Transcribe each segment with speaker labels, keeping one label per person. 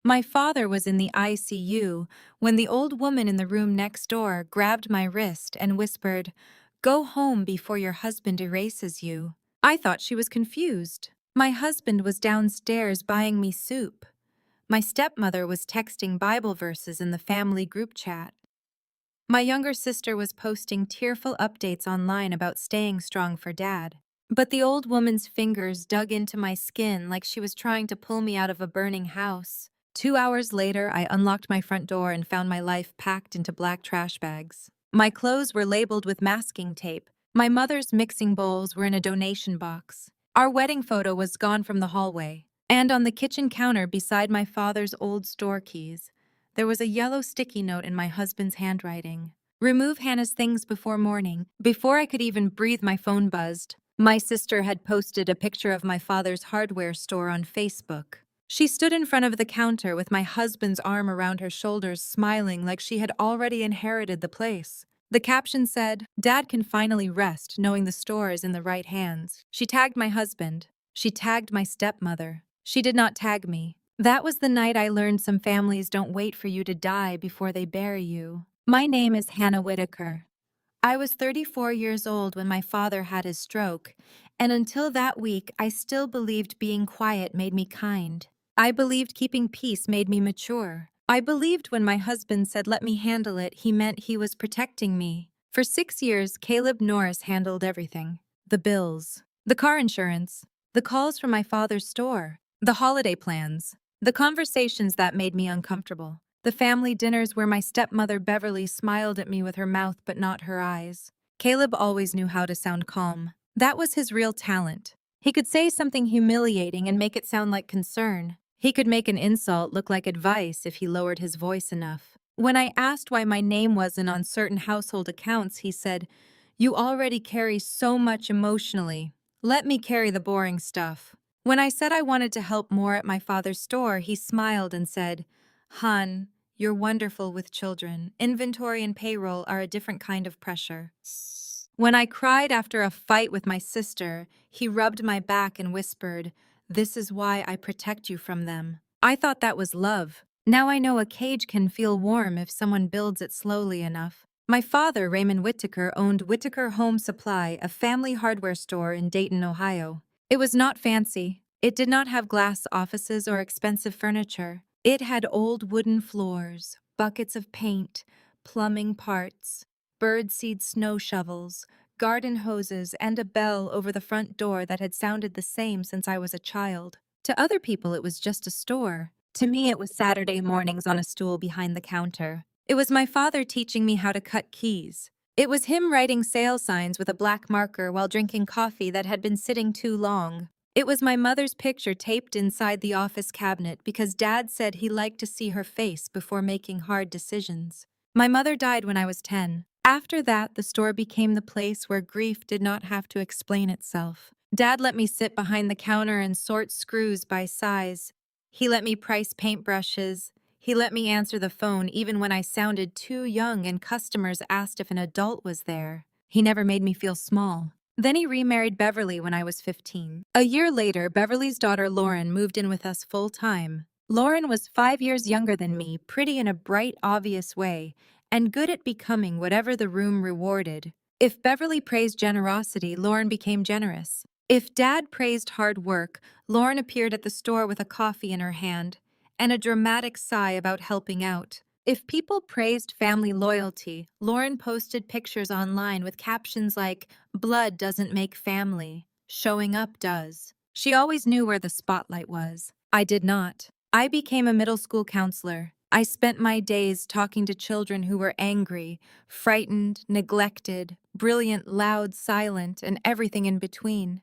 Speaker 1: My father was in the ICU when the old woman in the room next door grabbed my wrist and whispered, "Go home before your husband erases you." I thought she was confused. My husband was downstairs buying me soup. My stepmother was texting Bible verses in the family group chat. My younger sister was posting tearful updates online about staying strong for Dad. But the old woman's fingers dug into my skin like she was trying to pull me out of a burning house. 2 hours later, I unlocked my front door and found my life packed into black trash bags. My clothes were labeled with masking tape. My mother's mixing bowls were in a donation box. Our wedding photo was gone from the hallway. And on the kitchen counter beside my father's old store keys, there was a yellow sticky note in my husband's handwriting. "Remove Hannah's things before morning." Before I could even breathe, my phone buzzed. My sister had posted a picture of my father's hardware store on Facebook. She stood in front of the counter with my husband's arm around her shoulders, smiling like she had already inherited the place. The caption said, "Dad can finally rest knowing the store is in the right hands." She tagged my husband. She tagged my stepmother. She did not tag me. That was the night I learned some families don't wait for you to die before they bury you. My name is Hannah Whitaker. I was 34 years old when my father had his stroke, and until that week, I still believed being quiet made me kind. I believed keeping peace made me mature. I believed when my husband said, "Let me handle it," he meant he was protecting me. For 6 years, Caleb Norris handled everything. The bills, the car insurance, the calls from my father's store, the holiday plans, the conversations that made me uncomfortable. The family dinners where my stepmother Beverly smiled at me with her mouth but not her eyes. Caleb always knew how to sound calm. That was his real talent. He could say something humiliating and make it sound like concern. He could make an insult look like advice if he lowered his voice enough. When I asked why my name wasn't on certain household accounts, he said, "You already carry so much emotionally. Let me carry the boring stuff." When I said I wanted to help more at my father's store, he smiled and said, "Hun, you're wonderful with children. Inventory and payroll are a different kind of pressure." When I cried after a fight with my sister, he rubbed my back and whispered, "This is why I protect you from them." I thought that was love. Now I know a cage can feel warm if someone builds it slowly enough. My father, Raymond Whitaker, owned Whitaker Home Supply, a family hardware store in Dayton, Ohio. It was not fancy. It did not have glass offices or expensive furniture. It had old wooden floors, buckets of paint, plumbing parts, birdseed snow shovels, garden hoses, and a bell over the front door that had sounded the same since I was a child. To other people, it was just a store. To me, it was Saturday mornings on a stool behind the counter. It was my father teaching me how to cut keys. It was him writing sale signs with a black marker while drinking coffee that had been sitting too long. It was my mother's picture taped inside the office cabinet because Dad said he liked to see her face before making hard decisions. My mother died when I was 10. After that, the store became the place where grief did not have to explain itself. Dad let me sit behind the counter and sort screws by size. He let me price paintbrushes. He let me answer the phone even when I sounded too young and customers asked if an adult was there. He never made me feel small. Then he remarried Beverly when I was 15. A year later, Beverly's daughter Lauren moved in with us full-time. Lauren was 5 years younger than me, pretty in a bright, obvious way, and good at becoming whatever the room rewarded. If Beverly praised generosity, Lauren became generous. If Dad praised hard work, Lauren appeared at the store with a coffee in her hand and a dramatic sigh about helping out. If people praised family loyalty, Lauren posted pictures online with captions like, "Blood doesn't make family. Showing up does." She always knew where the spotlight was. I did not. I became a middle school counselor. I spent my days talking to children who were angry, frightened, neglected, brilliant, loud, silent, and everything in between.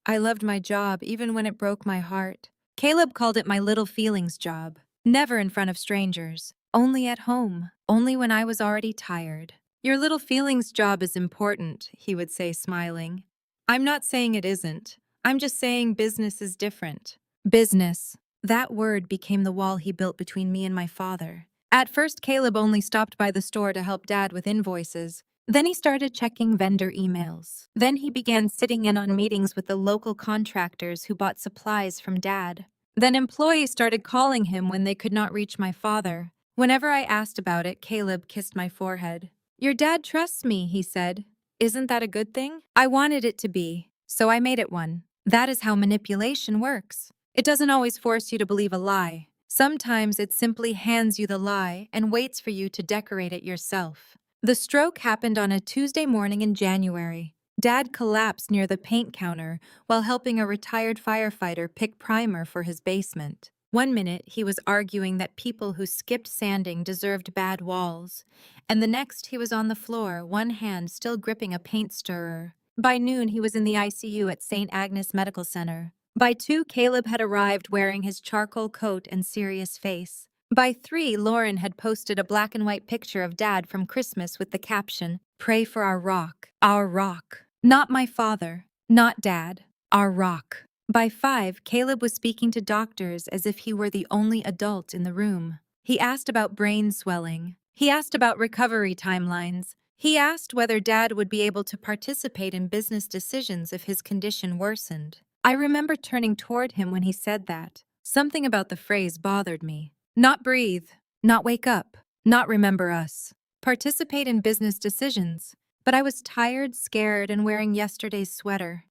Speaker 1: I loved my job even when it broke my heart. Caleb called it my little feelings job. Never in front of strangers. Only at home. Only when I was already tired. "Your little feelings job is important," he would say, smiling. I'm not saying it isn't. I'm just saying business is different. Business. That word became the wall he built between me and my father. At first, Caleb only stopped by the store to help Dad with invoices. Then he started checking vendor emails. Then he began sitting in on meetings with the local contractors who bought supplies from Dad. Then employees started calling him when they could not reach my father. Whenever I asked about it, Caleb kissed my forehead. Your dad trusts me, he said. Isn't that a good thing? I wanted it to be, so I made it one. That is how manipulation works. It doesn't always force you to believe a lie. Sometimes it simply hands you the lie and waits for you to decorate it yourself. The stroke happened on a Tuesday morning in January. Dad collapsed near the paint counter while helping a retired firefighter pick primer for his basement. One minute, he was arguing that people who skipped sanding deserved bad walls, and the next, he was on the floor, one hand still gripping a paint stirrer. By noon, he was in the ICU at St. Agnes Medical Center. By 2, Caleb had arrived wearing his charcoal coat and serious face. By 3, Lauren had posted a black and white picture of Dad from Christmas with the caption, "Pray for our rock, our rock." Not my father, not Dad, our rock. By 5, Caleb was speaking to doctors as if he were the only adult in the room. He asked about brain swelling. He asked about recovery timelines. He asked whether Dad would be able to participate in business decisions if his condition worsened. I remember turning toward him when he said that. Something about the phrase bothered me. Not breathe, not wake up, not remember us. Participate in business decisions. But I was tired, scared, and wearing yesterday's sweater.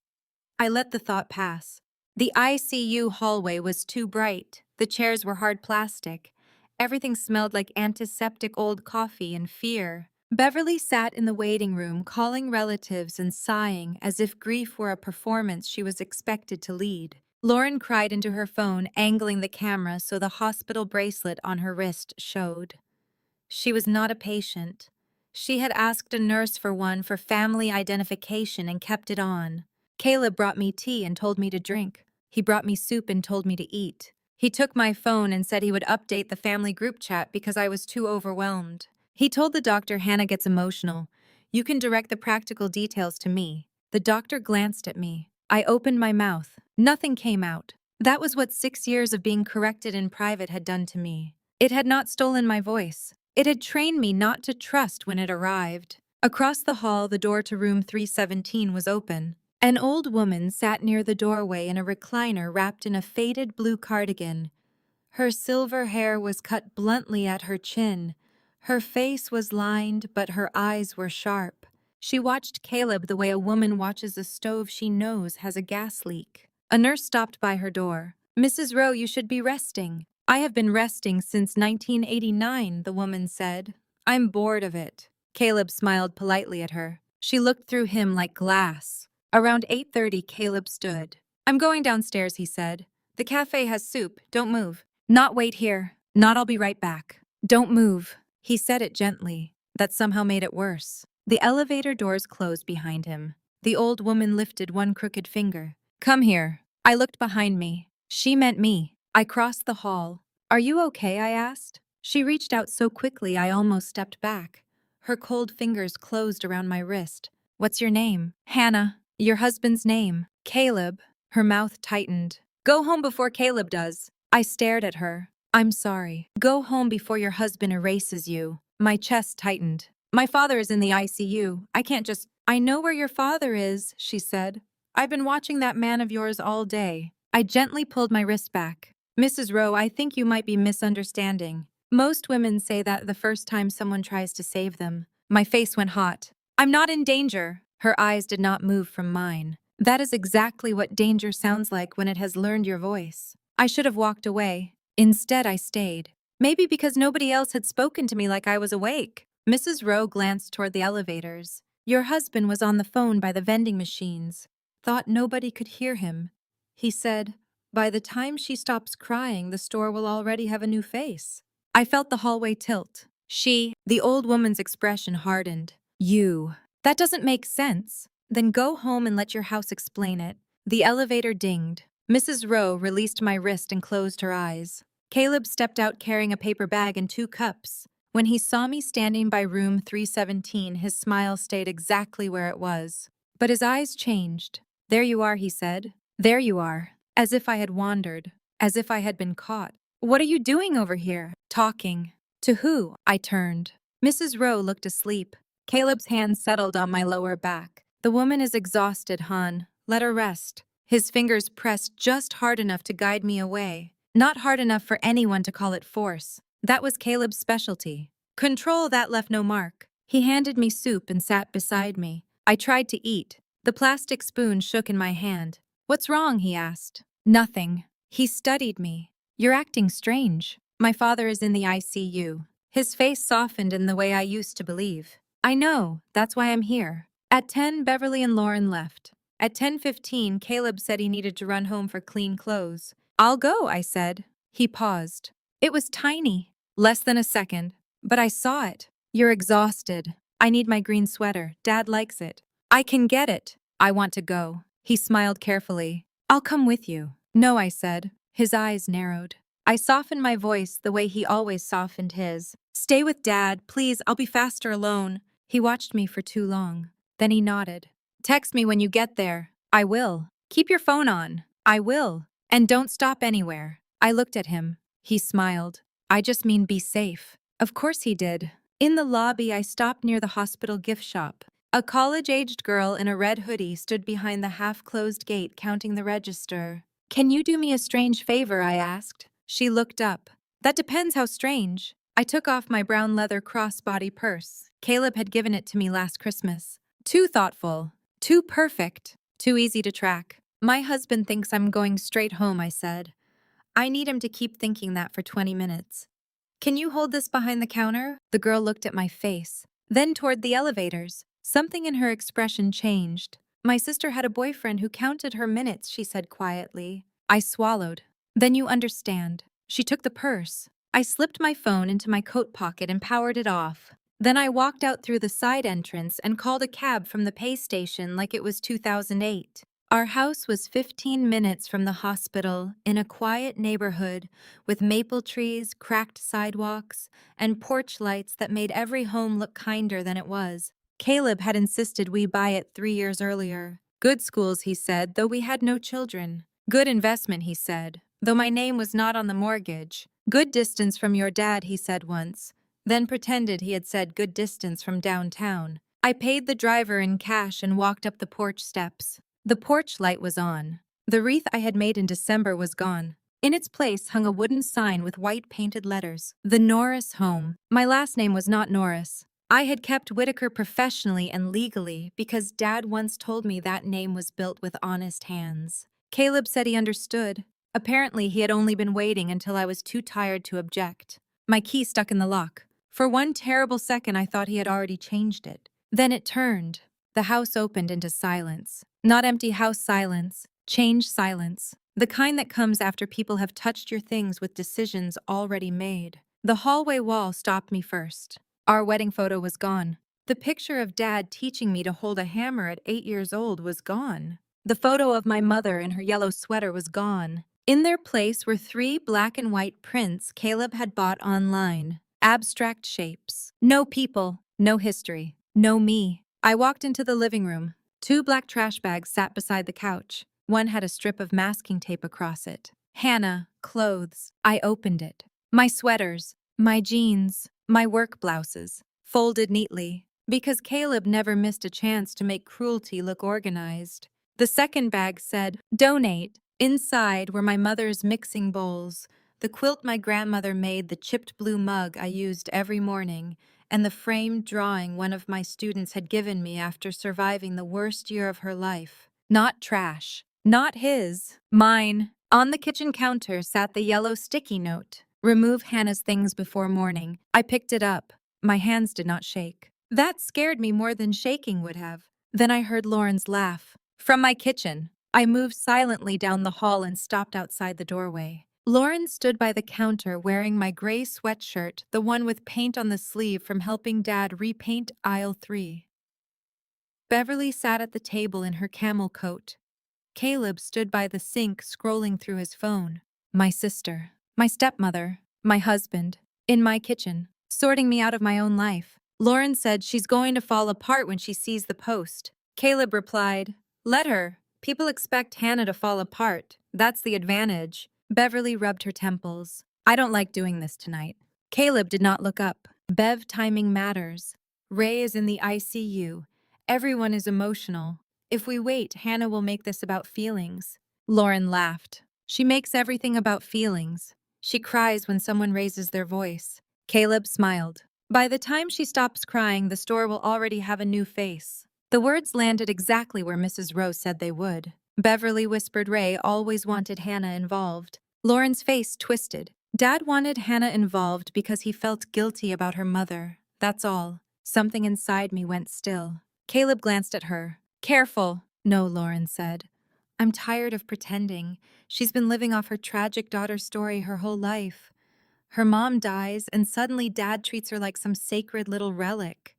Speaker 1: I let the thought pass. The ICU hallway was too bright. The chairs were hard plastic. Everything smelled like antiseptic old coffee and fear. Beverly sat in the waiting room, calling relatives and sighing as if grief were a performance she was expected to lead. Lauren cried into her phone, angling the camera so the hospital bracelet on her wrist showed. She was not a patient. She had asked a nurse for one for family identification and kept it on. Caleb brought me tea and told me to drink. He brought me soup and told me to eat. He took my phone and said he would update the family group chat because I was too overwhelmed. He told the doctor Hannah gets emotional. You can direct the practical details to me. The doctor glanced at me. I opened my mouth. Nothing came out. That was what 6 years of being corrected in private had done to me. It had not stolen my voice. It had trained me not to trust when it arrived. Across the hall, the door to room 317 was open. An old woman sat near the doorway in a recliner wrapped in a faded blue cardigan. Her silver hair was cut bluntly at her chin. Her face was lined, but her eyes were sharp. She watched Caleb the way a woman watches a stove she knows has a gas leak. A nurse stopped by her door. "Mrs. Rowe, you should be resting." "I have been resting since 1989, the woman said. "I'm bored of it." Caleb smiled politely at her. She looked through him like glass. Around 8:30, Caleb stood. "I'm going downstairs," he said. "The cafe has soup. Don't move." "Not wait here. Not I'll be right back." "Don't move." He said it gently. That somehow made it worse. The elevator doors closed behind him. The old woman lifted one crooked finger. "Come here." I looked behind me. She meant me. I crossed the hall. "Are you okay?" I asked. She reached out so quickly I almost stepped back. Her cold fingers closed around my wrist. "What's your name?" "Hannah." "Your husband's name?" "Caleb." Her mouth tightened. "Go home before Caleb does." I stared at her. "I'm sorry. Go home before your husband erases you." My chest tightened. "My father is in the ICU. I can't just—" "I know where your father is," she said. "I've been watching that man of yours all day." I gently pulled my wrist back. "Mrs. Rowe, I think you might be misunderstanding. Most women say that the first time someone tries to save them." My face went hot. "I'm not in danger." Her eyes did not move from mine. "That is exactly what danger sounds like when it has learned your voice." I should have walked away. Instead, I stayed. Maybe because nobody else had spoken to me like I was awake. Mrs. Rowe glanced toward the elevators. "Your husband was on the phone by the vending machines. Thought nobody could hear him. He said, 'By the time she stops crying, the store will already have a new face.'" I felt the hallway tilt. The old woman's expression hardened. "You. That doesn't make sense." "Then go home and let your house explain it." The elevator dinged. Mrs. Rowe released my wrist and closed her eyes. Caleb stepped out carrying a paper bag and 2 cups. When he saw me standing by room 317, his smile stayed exactly where it was. But his eyes changed. "There you are," he said. "There you are." As if I had wandered. As if I had been caught. "What are you doing over here?" "Talking." "To who?" I turned. Mrs. Rowe looked asleep. Caleb's hand settled on my lower back. "The woman is exhausted, hon. Let her rest." His fingers pressed just hard enough to guide me away. Not hard enough for anyone to call it force. That was Caleb's specialty. Control that left no mark. He handed me soup and sat beside me. I tried to eat. The plastic spoon shook in my hand. "What's wrong?" he asked. "Nothing." He studied me. "You're acting strange." "My father is in the ICU." His face softened in the way I used to believe. "I know, that's why I'm here." At 10, Beverly and Lauren left. At 10:15, Caleb said he needed to run home for clean clothes. "I'll go," I said. He paused. It was tiny, less than a second, but I saw it. "You're exhausted." "I need my green sweater. Dad likes it." "I can get it." "I want to go." He smiled carefully. "I'll come with you." "No," I said. His eyes narrowed. I softened my voice the way he always softened his. "Stay with Dad, please. I'll be faster alone." He watched me for too long. Then he nodded. "Text me when you get there." "I will." "Keep your phone on." "I will." "And don't stop anywhere." I looked at him. He smiled. "I just mean be safe." Of course he did. In the lobby, I stopped near the hospital gift shop. A college-aged girl in a red hoodie stood behind the half-closed gate counting the register. "Can you do me a strange favor?" I asked. She looked up. "That depends how strange." I took off my brown leather crossbody purse. Caleb had given it to me last Christmas. Too thoughtful. Too perfect. Too easy to track. "My husband thinks I'm going straight home," I said. "I need him to keep thinking that for 20 minutes. Can you hold this behind the counter?" The girl looked at my face, then toward the elevators. Something in her expression changed. "My sister had a boyfriend who counted her minutes," she said quietly. I swallowed. "Then you understand." She took the purse. I slipped my phone into my coat pocket and powered it off. Then I walked out through the side entrance and called a cab from the pay station like it was 2008. Our house was 15 minutes from the hospital in a quiet neighborhood with maple trees, cracked sidewalks, and porch lights that made every home look kinder than it was. Caleb had insisted we buy it 3 years earlier. Good schools, he said, though we had no children. Good investment, he said, though my name was not on the mortgage. Good distance from your dad, he said once, then pretended he had said good distance from downtown. I paid the driver in cash and walked up the porch steps. The porch light was on. The wreath I had made in December was gone. In its place hung a wooden sign with white painted letters. The Norris home. My last name was not Norris. I had kept Whitaker professionally and legally because Dad once told me that name was built with honest hands. Caleb said he understood. Apparently, he had only been waiting until I was too tired to object. My key stuck in the lock. For one terrible second, I thought he had already changed it. Then it turned. The house opened into silence. Not empty house silence, change silence. The kind that comes after people have touched your things with decisions already made. The hallway wall stopped me first. Our wedding photo was gone. The picture of Dad teaching me to hold a hammer at 8 years old was gone. The photo of my mother in her yellow sweater was gone. In their place were 3 black and white prints Caleb had bought online. Abstract shapes. No people, no history, no me. I walked into the living room. 2 black trash bags sat beside the couch. One had a strip of masking tape across it. Hannah, clothes. I opened it. My sweaters, my jeans, my work blouses, folded neatly, because Caleb never missed a chance to make cruelty look organized. The second bag said, "Donate." Inside were my mother's mixing bowls, the quilt my grandmother made, the chipped blue mug I used every morning, and the framed drawing one of my students had given me after surviving the worst year of her life. Not trash. Not his. Mine. On the kitchen counter sat the yellow sticky note. "Remove Hannah's things before morning." I picked it up. My hands did not shake. That scared me more than shaking would have. Then I heard Lauren's laugh. From my kitchen. I moved silently down the hall and stopped outside the doorway. Lauren stood by the counter wearing my gray sweatshirt, the one with paint on the sleeve from helping Dad repaint aisle 3. Beverly sat at the table in her camel coat. Caleb stood by the sink scrolling through his phone. My sister, my stepmother, my husband, in my kitchen, sorting me out of my own life. Lauren said she's going to fall apart when she sees the post. Caleb replied, "Let her. People expect Hannah to fall apart. That's the advantage." Beverly rubbed her temples. "I don't like doing this tonight." Caleb did not look up. Bev, timing matters. Ray is in the ICU. Everyone is emotional. If we wait, Hannah will make this about feelings. Lauren laughed. She makes everything about feelings. She cries when someone raises their voice. Caleb smiled. By the time she stops crying, the store will already have a new face. The words landed exactly where Mrs. Rose said they would. Beverly whispered Ray always wanted Hannah involved. Lauren's face twisted. Dad wanted Hannah involved because he felt guilty about her mother. That's all. Something inside me went still. Caleb glanced at her. Careful. No, Lauren said. I'm tired of pretending. She's been living off her tragic daughter's story her whole life. Her mom dies, and suddenly Dad treats her like some sacred little relic.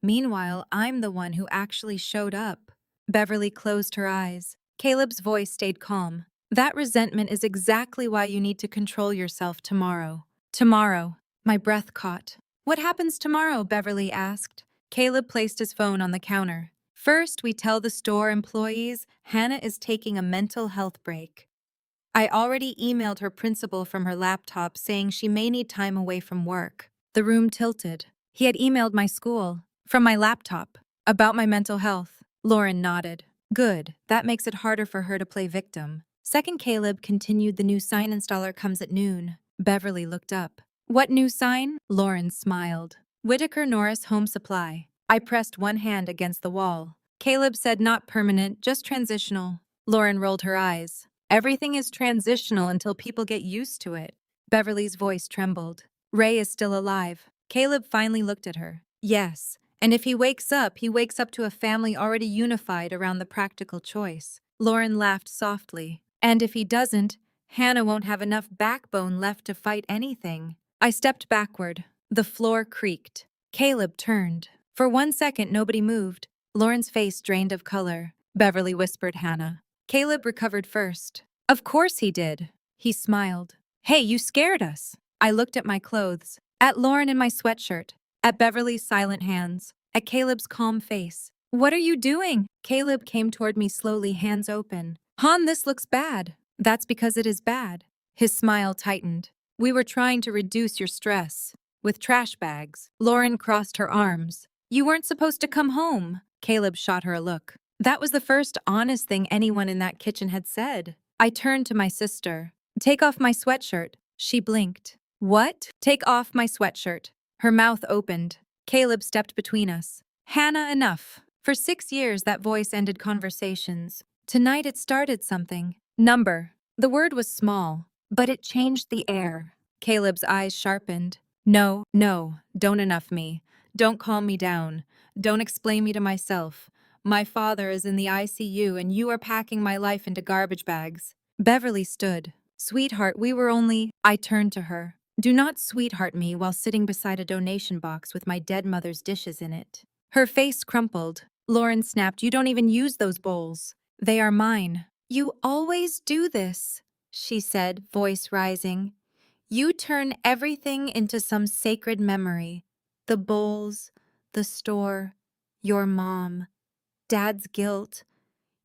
Speaker 1: Meanwhile, I'm the one who actually showed up. Beverly closed her eyes. Caleb's voice stayed calm. That resentment is exactly why you need to control yourself tomorrow. Tomorrow. My breath caught. What happens tomorrow? Beverly asked. Caleb placed his phone on the counter. First, we tell the store employees Hannah is taking a mental health break. I already emailed her principal from her laptop saying she may need time away from work. The room tilted. He had emailed my school, from my laptop, about my mental health. Lauren nodded. Good, that makes it harder for her to play victim. Second, Caleb continued, the new sign installer comes at noon. Beverly looked up. What new sign? Lauren smiled. Whitaker Norris Home Supply. I pressed one hand against the wall. Caleb said not permanent, just transitional. Lauren rolled her eyes. Everything is transitional until people get used to it. Beverly's voice trembled. Ray is still alive. Caleb finally looked at her. Yes, and if he wakes up to a family already unified around the practical choice. Lauren laughed softly. And if he doesn't, Hannah won't have enough backbone left to fight anything. I stepped backward. The floor creaked. Caleb turned. For 1 second, nobody moved. Lauren's face drained of color. Beverly whispered Hannah. Caleb recovered first. Of course he did. He smiled. Hey, you scared us. I looked at my clothes. At Lauren in my sweatshirt. At Beverly's silent hands. At Caleb's calm face. What are you doing? Caleb came toward me slowly, hands open. Han, this looks bad. That's because it is bad. His smile tightened. We were trying to reduce your stress. With trash bags. Lauren crossed her arms. You weren't supposed to come home. Caleb shot her a look. That was the first honest thing anyone in that kitchen had said. I turned to my sister. Take off my sweatshirt. She blinked. What? Take off my sweatshirt. Her mouth opened. Caleb stepped between us. Hannah, enough. For 6 years, that voice ended conversations. Tonight it started something. Number. The word was small, but it changed the air. Caleb's eyes sharpened. No, don't enough me. Don't calm me down. Don't explain me to myself. My father is in the ICU and you are packing my life into garbage bags. Beverly stood. Sweetheart, we were only... I turned to her. Do not sweetheart me while sitting beside a donation box with my dead mother's dishes in it. Her face crumpled. Lauren snapped, you don't even use those bowls. They are mine. You always do this, she said, voice rising. You turn everything into some sacred memory. The bowls, the store, your mom, Dad's guilt.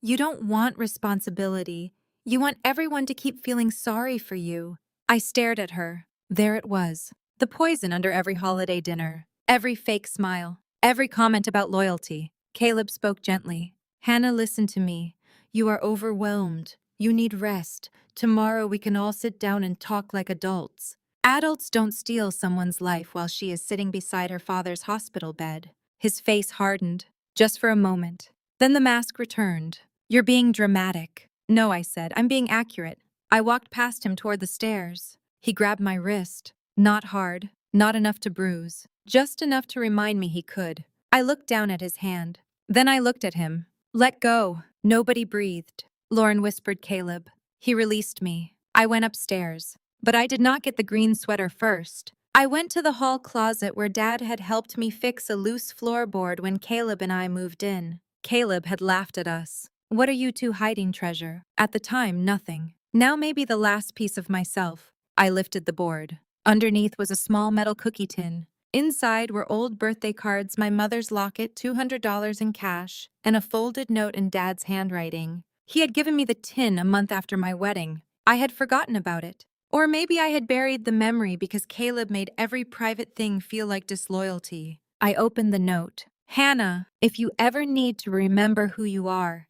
Speaker 1: You don't want responsibility. You want everyone to keep feeling sorry for you. I stared at her. There it was. The poison under every holiday dinner. Every fake smile. Every comment about loyalty. Caleb spoke gently. Hannah, listen to me. You are overwhelmed. You need rest. Tomorrow we can all sit down and talk like adults. Adults don't steal someone's life while she is sitting beside her father's hospital bed. His face hardened, just for a moment. Then the mask returned. You're being dramatic. No, I said, I'm being accurate. I walked past him toward the stairs. He grabbed my wrist. Not hard, not enough to bruise, just enough to remind me he could. I looked down at his hand. Then I looked at him. Let go. Nobody breathed. Lauren whispered Caleb. He released me. I went upstairs. But I did not get the green sweater first. I went to the hall closet where Dad had helped me fix a loose floorboard when Caleb and I moved in. Caleb had laughed at us. What are you two hiding, treasure? At the time, nothing. Now maybe the last piece of myself. I lifted the board. Underneath was a small metal cookie tin. Inside were old birthday cards, my mother's locket, $200 in cash, and a folded note in Dad's handwriting. He had given me the tin a month after my wedding. I had forgotten about it. Or maybe I had buried the memory because Caleb made every private thing feel like disloyalty. I opened the note. Hannah, if you ever need to remember who you are,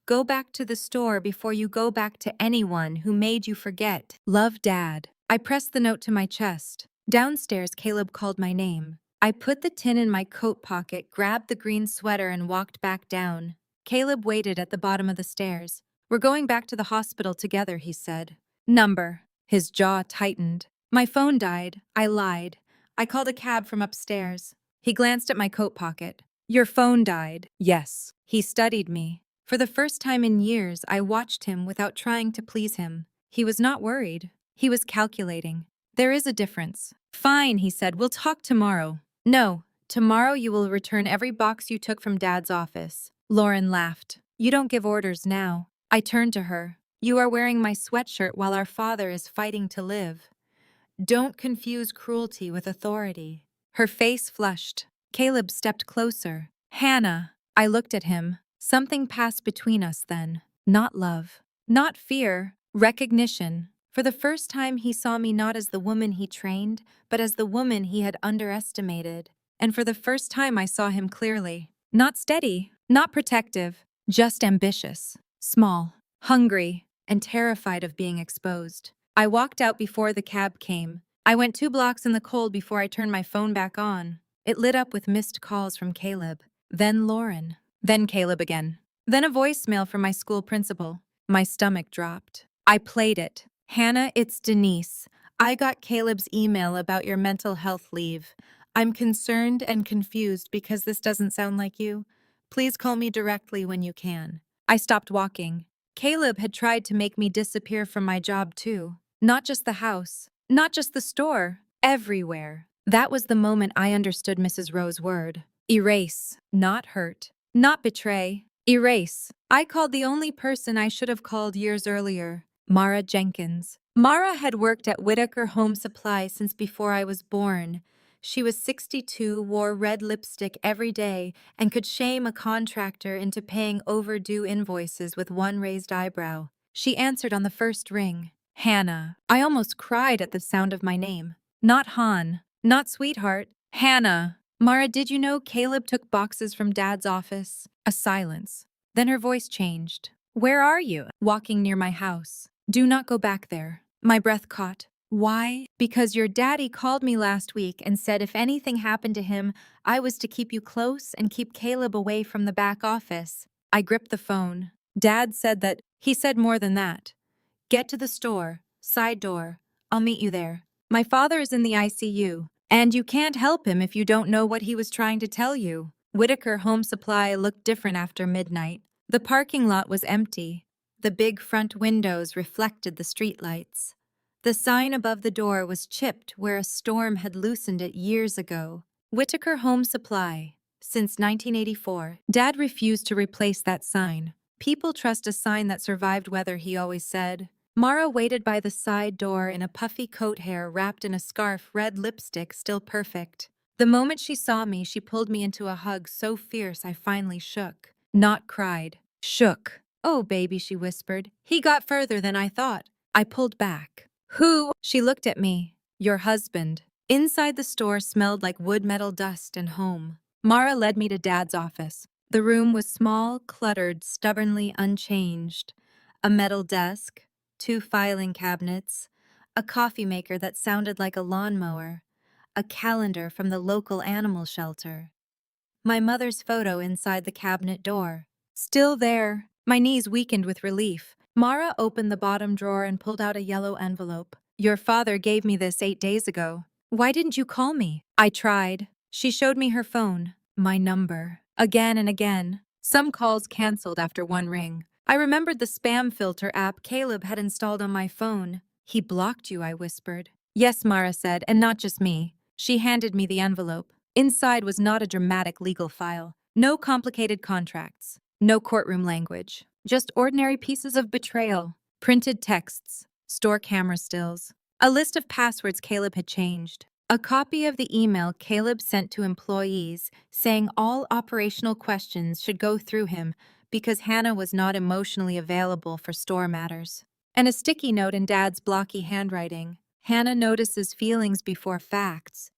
Speaker 1: Go back to the store before you go back to anyone who made you forget. Love, Dad. I pressed the note to my chest. Downstairs, Caleb called my name. I put the tin in my coat pocket, grabbed the green sweater, and walked back down. Caleb waited at the bottom of the stairs. We're going back to the hospital together, he said. Number. His jaw tightened. My phone died. I lied. I called a cab from upstairs. He glanced at my coat pocket. Your phone died. Yes. He studied me. For the first time in years, I watched him without trying to please him. He was not worried. He was calculating. There is a difference. Fine, he said. We'll talk tomorrow. No. Tomorrow you will return every box you took from Dad's office. Lauren laughed. You don't give orders now. I turned to her. You are wearing my sweatshirt while our father is fighting to live. Don't confuse cruelty with authority. Her face flushed. Caleb stepped closer. Hannah. I looked at him. Something passed between us then. Not love. Not fear. Recognition. For the first time, he saw me not as the woman he trained, but as the woman he had underestimated. And for the first time, I saw him clearly. Not steady. Not protective. Just ambitious. Small. Hungry. And terrified of being exposed. I walked out before the cab came. I went 2 blocks in the cold before I turned my phone back on. It lit up with missed calls from Caleb. Then Lauren. Then Caleb again. Then a voicemail from my school principal. My stomach dropped. I played it. Hannah, it's Denise. I got Caleb's email about your mental health leave. I'm concerned and confused because this doesn't sound like you. Please call me directly when you can. I stopped walking. Caleb had tried to make me disappear from my job too. Not just the house. Not just the store. Everywhere. That was the moment I understood Mrs. Rowe's word. Erase. Not hurt. Not betray. Erase. I called the only person I should have called years earlier. Mara Jenkins. Mara had worked at Whitaker Home Supply since before I was born. She was 62, wore red lipstick every day, and could shame a contractor into paying overdue invoices with one raised eyebrow. She answered on the first ring. Hannah. I almost cried at the sound of my name. Not Han. Not sweetheart. Hannah. Mara, did you know Caleb took boxes from Dad's office? A silence. Then her voice changed. Where are you? Walking near my house. Do not go back there. My breath caught. Why? Because your daddy called me last week and said if anything happened to him, I was to keep you close and keep Caleb away from the back office. I gripped the phone. Dad said that. He said more than that. Get to the store. Side door. I'll meet you there. My father is in the ICU, and you can't help him if you don't know what he was trying to tell you. Whitaker Home Supply looked different after midnight. The parking lot was empty. The big front windows reflected the streetlights. The sign above the door was chipped where a storm had loosened it years ago. Whitaker Home Supply. Since 1984, Dad refused to replace that sign. People trust a sign that survived weather, he always said. Mara waited by the side door in a puffy coat hair wrapped in a scarf, red lipstick still perfect. The moment she saw me, she pulled me into a hug so fierce I finally shook. Not cried. Shook. Oh, baby, she whispered. He got further than I thought. I pulled back. Who? She looked at me. Your husband. Inside the store smelled like wood metal dust and home. Mara led me to Dad's office. The room was small, cluttered, stubbornly unchanged. A metal desk, 2 filing cabinets, a coffee maker that sounded like a lawnmower, a calendar from the local animal shelter. My mother's photo inside the cabinet door. Still there. My knees weakened with relief. Mara opened the bottom drawer and pulled out a yellow envelope. Your father gave me this 8 days ago. Why didn't you call me? I tried. She showed me her phone. My number. Again and again. Some calls canceled after 1 ring. I remembered the spam filter app Caleb had installed on my phone. He blocked you, I whispered. Yes, Mara said, and not just me. She handed me the envelope. Inside was not a dramatic legal file. No complicated contracts. No courtroom language. Just ordinary pieces of betrayal. Printed texts. Store camera stills. A list of passwords Caleb had changed. A copy of the email Caleb sent to employees saying all operational questions should go through him because Hannah was not emotionally available for store matters. And a sticky note in Dad's blocky handwriting. Hannah notices feelings before facts.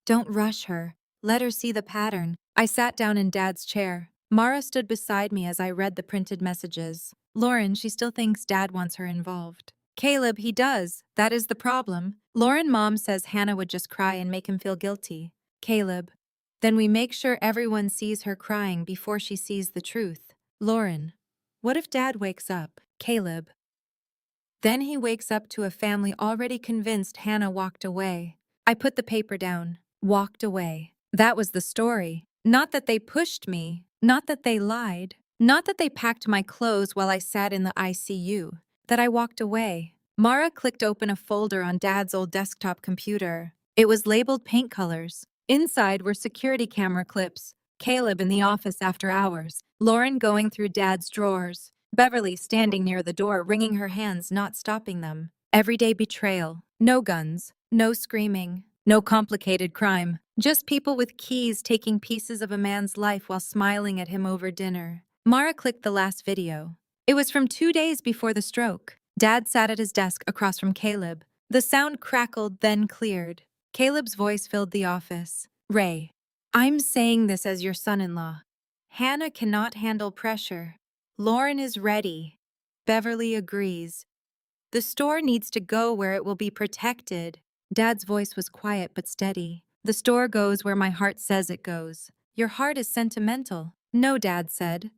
Speaker 1: Don't rush her. Let her see the pattern. I sat down in Dad's chair. Mara stood beside me as I read the printed messages. Lauren, she still thinks Dad wants her involved. Caleb, he does. That is the problem. Lauren, Mom says Hannah would just cry and make him feel guilty. Caleb, then we make sure everyone sees her crying before she sees the truth. Lauren, what if Dad wakes up? Caleb, then he wakes up to a family already convinced Hannah walked away. I put the paper down. Walked away. That was the story. Not that they pushed me. Not that they lied. Not that they packed my clothes while I sat in the ICU. That I walked away. Mara clicked open a folder on Dad's old desktop computer. It was labeled paint colors. Inside were security camera clips. Caleb in the office after hours. Lauren going through Dad's drawers. Beverly standing near the door, wringing her hands, not stopping them. Everyday betrayal. No guns. No screaming. No complicated crime. Just people with keys taking pieces of a man's life while smiling at him over dinner. Mara clicked the last video. It was from 2 days before the stroke. Dad sat at his desk across from Caleb. The sound crackled, then cleared. Caleb's voice filled the office. Ray, I'm saying this as your son-in-law. Hannah cannot handle pressure. Lauren is ready. Beverly agrees. The store needs to go where it will be protected. Dad's voice was quiet but steady. The store goes where my heart says it goes. Your heart is sentimental. No, Dad said.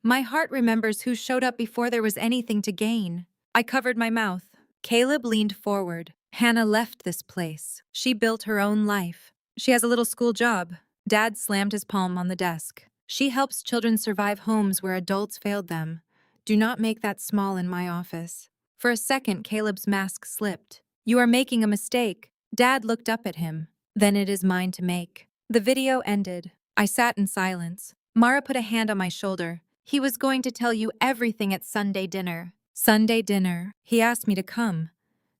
Speaker 1: My heart remembers who showed up before there was anything to gain. I covered my mouth. Caleb leaned forward. Hannah left this place. She built her own life. She has a little school job. Dad slammed his palm on the desk. She helps children survive homes where adults failed them. Do not make that small in my office. For a second, Caleb's mask slipped. You are making a mistake. Dad looked up at him. Then it is mine to make. The video ended. I sat in silence. Mara put a hand on my shoulder. He was going to tell you everything at Sunday dinner. Sunday dinner. He asked me to come.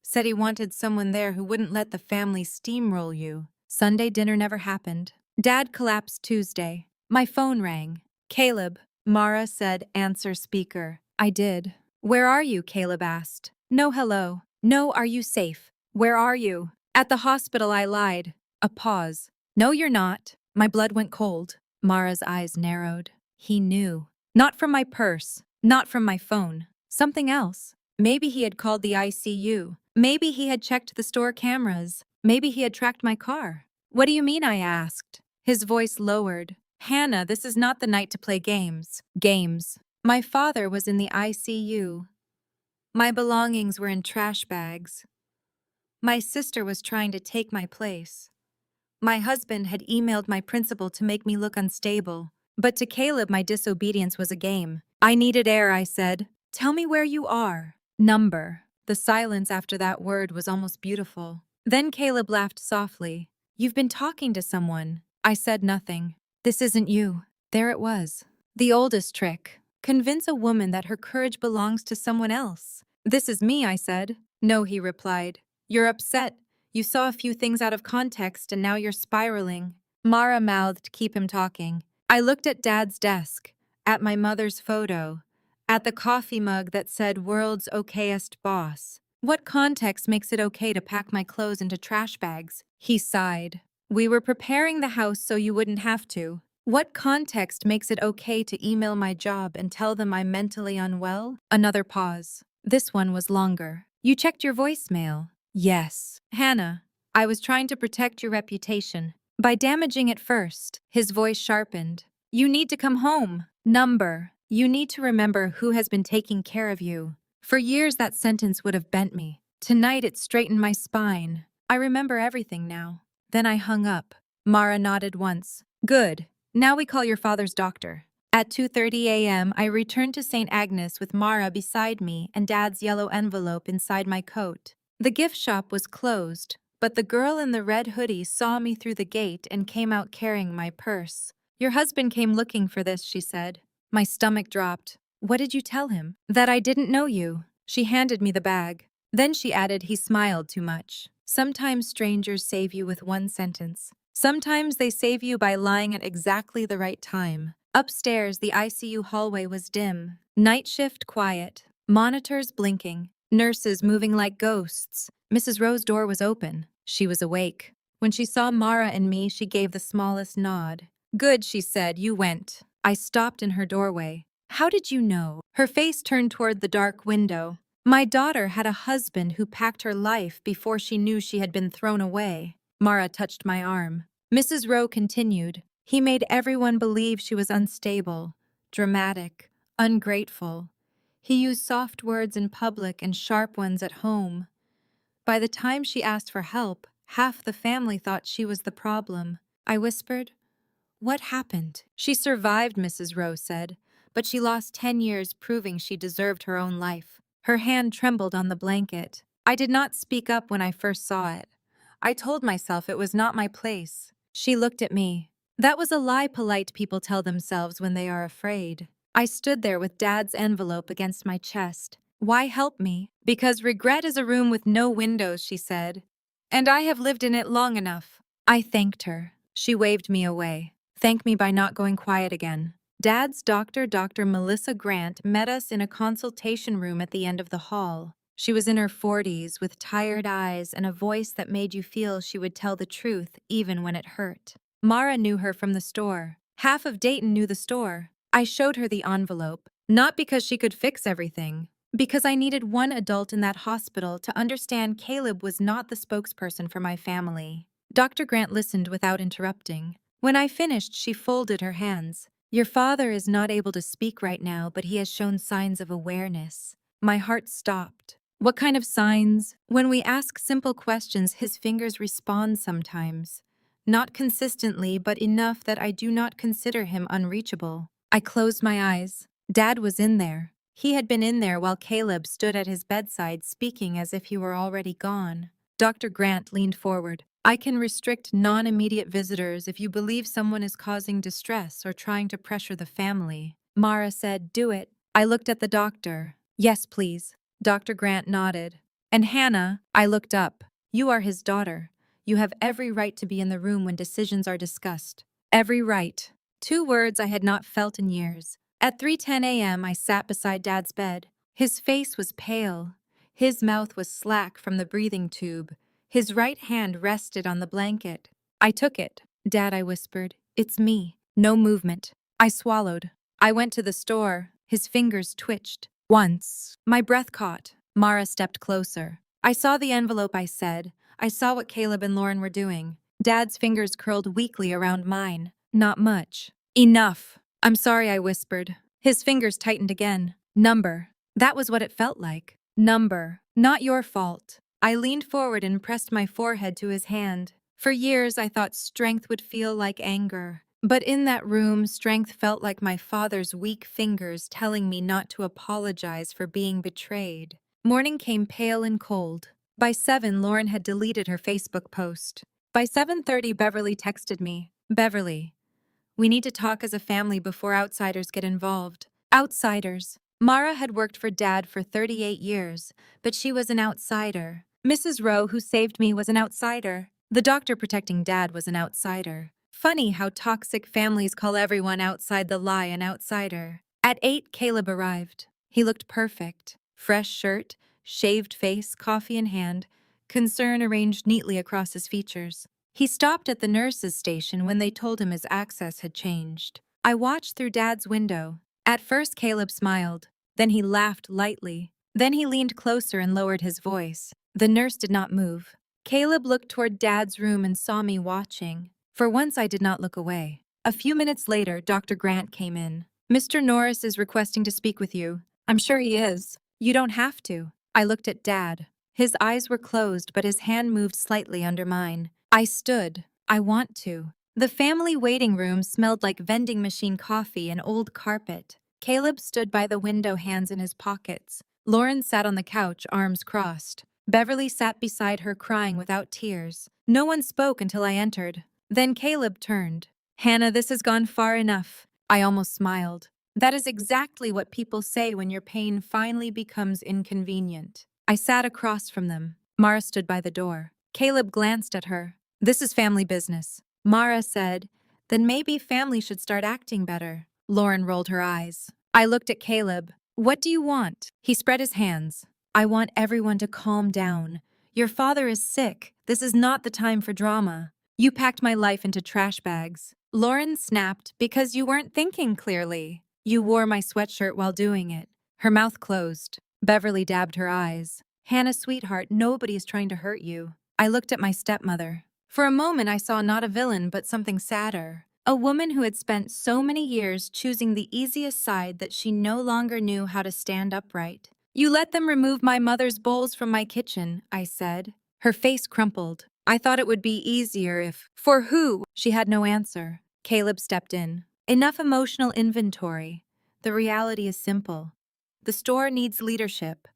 Speaker 1: Said he wanted someone there who wouldn't let the family steamroll you. Sunday dinner never happened. Dad collapsed Tuesday. My phone rang. Caleb, Mara said, answer speaker. I did. Where are you? Caleb asked. No hello. No, are you safe? Where are you? At the hospital, I lied. A pause. No, you're not. My blood went cold. Mara's eyes narrowed. He knew. Not from my purse. Not from my phone. Something else. Maybe he had called the ICU. Maybe he had checked the store cameras. Maybe he had tracked my car. What do you mean? I asked. His voice lowered. Hannah, this is not the night to play games. Games. My father was in the ICU. My belongings were in trash bags. My sister was trying to take my place. My husband had emailed my principal to make me look unstable. But to Caleb, my disobedience was a game. I needed air, I said. Tell me where you are. Number. The silence after that word was almost beautiful. Then Caleb laughed softly. You've been talking to someone. I said nothing. This isn't you. There it was. The oldest trick. Convince a woman that her courage belongs to someone else. This is me, I said. No, he replied. You're upset. You saw a few things out of context and now you're spiraling. Mara mouthed, keep him talking. I looked at Dad's desk, at my mother's photo, at the coffee mug that said world's okayest boss. What context makes it okay to pack my clothes into trash bags? He sighed. We were preparing the house so you wouldn't have to. What context makes it okay to email my job and tell them I'm mentally unwell? Another pause. This one was longer. You checked your voicemail. Yes. Hannah, I was trying to protect your reputation. By damaging it first. His voice sharpened. You need to come home. Number. You need to remember who has been taking care of you. For years that sentence would have bent me. Tonight it straightened my spine. I remember everything now. Then I hung up. Mara nodded once. Good. Now we call your father's doctor. At 2:30 a.m., I returned to St. Agnes with Mara beside me and Dad's yellow envelope inside my coat. The gift shop was closed, but the girl in the red hoodie saw me through the gate and came out carrying my purse. Your husband came looking for this, she said. My stomach dropped. What did you tell him? That I didn't know you. She handed me the bag. Then she added he smiled too much. Sometimes strangers save you with one sentence. Sometimes they save you by lying at exactly the right time. Upstairs, the ICU hallway was dim. Night shift quiet. Monitors blinking. Nurses moving like ghosts. Mrs. Rowe's door was open. She was awake. When she saw Mara and me, she gave the smallest nod. Good, she said, you went. I stopped in her doorway. How did you know? Her face turned toward the dark window. My daughter had a husband who packed her life before she knew she had been thrown away. Mara touched my arm. Mrs. Rowe continued. He made everyone believe she was unstable, dramatic, ungrateful. He used soft words in public and sharp ones at home. By the time she asked for help, half the family thought she was the problem. I whispered, "What happened?" "She survived," Mrs. Rowe said, "but she lost 10 years proving she deserved her own life." Her hand trembled on the blanket. I did not speak up when I first saw it. I told myself it was not my place. She looked at me. That was a lie polite people tell themselves when they are afraid. I stood there with Dad's envelope against my chest. "Why help me?" "Because regret is a room with no windows," she said. "And I have lived in it long enough." I thanked her. She waved me away. Thank me by not going quiet again. Dad's doctor, Dr. Melissa Grant, met us in a consultation room at the end of the hall. She was in her 40s, with tired eyes and a voice that made you feel she would tell the truth even when it hurt. Mara knew her from the store. Half of Dayton knew the store. I showed her the envelope, not because she could fix everything, because I needed one adult in that hospital to understand Caleb was not the spokesperson for my family. Dr. Grant listened without interrupting. When I finished, she folded her hands. "Your father is not able to speak right now, but he has shown signs of awareness." My heart stopped. What kind of signs? When we ask simple questions, his fingers respond sometimes. Not consistently, but enough that I do not consider him unreachable. I closed my eyes. Dad was in there. He had been in there while Caleb stood at his bedside speaking as if he were already gone. Dr. Grant leaned forward. "I can restrict non-immediate visitors if you believe someone is causing distress or trying to pressure the family." Mara said, "Do it." I looked at the doctor. "Yes, please." Dr. Grant nodded. "And Hannah," I looked up. "You are his daughter. You have every right to be in the room when decisions are discussed." Every right. 2 words I had not felt in years. At 3:10 a.m., I sat beside Dad's bed. His face was pale. His mouth was slack from the breathing tube. His right hand rested on the blanket. I took it. "Dad," I whispered, "it's me." No movement. I swallowed. "I went to the store." His fingers twitched. "Once." My breath caught. Mara stepped closer. "I saw the envelope," I said. "I saw what Caleb and Lauren were doing." Dad's fingers curled weakly around mine. "Not much." "Enough." "I'm sorry," I whispered. His fingers tightened again. "Number." That was what it felt like. "Number. Not your fault." I leaned forward and pressed my forehead to his hand. For years, I thought strength would feel like anger. But in that room, strength felt like my father's weak fingers telling me not to apologize for being betrayed. Morning came pale and cold. By 7, Lauren had deleted her Facebook post. By 7:30, Beverly texted me. "Beverly, we need to talk as a family before outsiders get involved." Outsiders. Mara had worked for Dad for 38 years, but she was an outsider. Mrs. Rowe, who saved me, was an outsider. The doctor protecting Dad was an outsider. Funny how toxic families call everyone outside the lie an outsider. At 8, Caleb arrived. He looked perfect. Fresh shirt, shaved face, coffee in hand, concern arranged neatly across his features. He stopped at the nurse's station when they told him his access had changed. I watched through Dad's window. At first, Caleb smiled. Then he laughed lightly. Then he leaned closer and lowered his voice. The nurse did not move. Caleb looked toward Dad's room and saw me watching. For once, I did not look away. A few minutes later, Dr. Grant came in. "Mr. Norris is requesting to speak with you." "I'm sure he is." "You don't have to." I looked at Dad. His eyes were closed, but his hand moved slightly under mine. I stood. "I want to." The family waiting room smelled like vending machine coffee and old carpet. Caleb stood by the window, hands in his pockets. Lauren sat on the couch, arms crossed. Beverly sat beside her, crying without tears. No one spoke until I entered. Then Caleb turned. "Hannah, this has gone far enough." I almost smiled. That is exactly what people say when your pain finally becomes inconvenient. I sat across from them. Mara stood by the door. Caleb glanced at her. "This is family business." Mara said, "Then maybe family should start acting better." Lauren rolled her eyes. I looked at Caleb. "What do you want?" He spread his hands. "I want everyone to calm down. Your father is sick. This is not the time for drama. You packed my life into trash bags." Lauren snapped, because you weren't thinking clearly. You wore my sweatshirt while doing it. Her mouth closed. Beverly dabbed her eyes. Hannah, sweetheart, nobody is trying to hurt you. I looked at my stepmother. For a moment, I saw not a villain, but something sadder. A woman who had spent so many years choosing the easiest side that she no longer knew how to stand upright. You let them remove my mother's bowls from my kitchen, I said. Her face crumpled. I thought it would be easier if… For who? She had no answer. Caleb stepped in. Enough emotional inventory. The reality is simple. The store needs leadership.